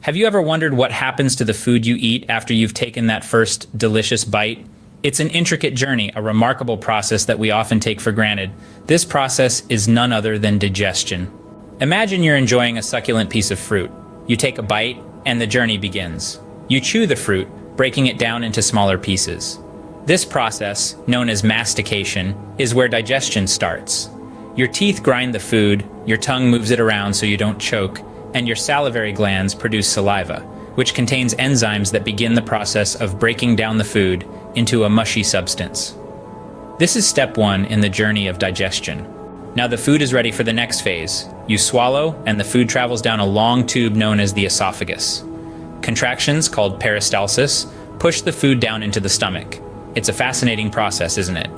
Have you ever wondered what happens to the food you eat after you've taken that first delicious bite? It's an intricate journey, a remarkable process that we often take for granted. This process is none other than digestion. Imagine you're enjoying a succulent piece of fruit. You take a bite, and the journey begins. You chew the fruit, breaking it down into smaller pieces. This process, known as mastication, is where digestion starts. Your teeth grind the food, your tongue moves it around so you don't choke, and your salivary glands produce saliva, which contains enzymes that begin the process of breaking down the food into a mushy substance. This is step one in the journey of digestion. Now the food is ready for the next phase. You swallow, and the food travels down a long tube known as the esophagus. Contractions, called peristalsis, push the food down into the stomach. It's a fascinating process, isn't it?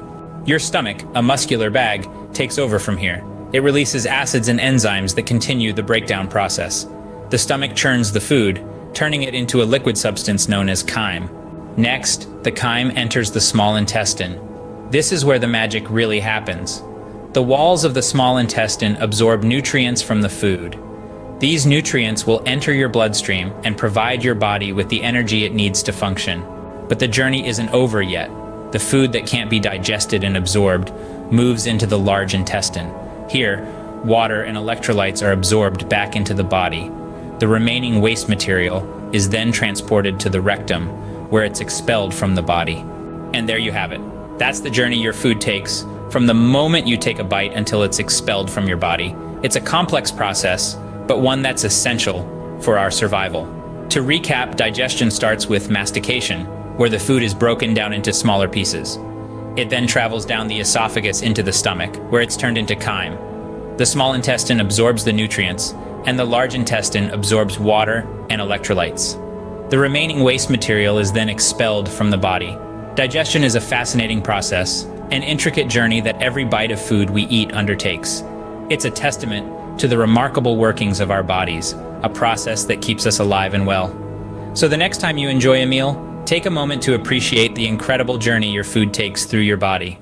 Your stomach, a muscular bag, takes over from here. It releases acids and enzymes that continue the breakdown process. The stomach churns the food, turning it into a liquid substance known as chyme. Next, the chyme enters the small intestine. This is where the magic really happens. The walls of the small intestine absorb nutrients from the food. These nutrients will enter your bloodstream and provide your body with the energy it needs to function. But the journey isn't over yet. The food that can't be digested and absorbed moves into the large intestine. Here, water and electrolytes are absorbed back into the body. The remaining waste material is then transported to the rectum, where it's expelled from the body. And there you have it. That's the journey your food takes, from the moment you take a bite until it's expelled from your body. It's a complex process, but one that's essential for our survival. To recap, digestion starts with mastication, where the food is broken down into smaller pieces. It then travels down the esophagus into the stomach, where it's turned into chyme. The small intestine absorbs the nutrients, and the large intestine absorbs water and electrolytes. The remaining waste material is then expelled from the body. Digestion is a fascinating process, an intricate journey that every bite of food we eat undertakes. It's a testament to the remarkable workings of our bodies, a process that keeps us alive and well. So the next time you enjoy a meal, take a moment to appreciate the incredible journey your food takes through your body.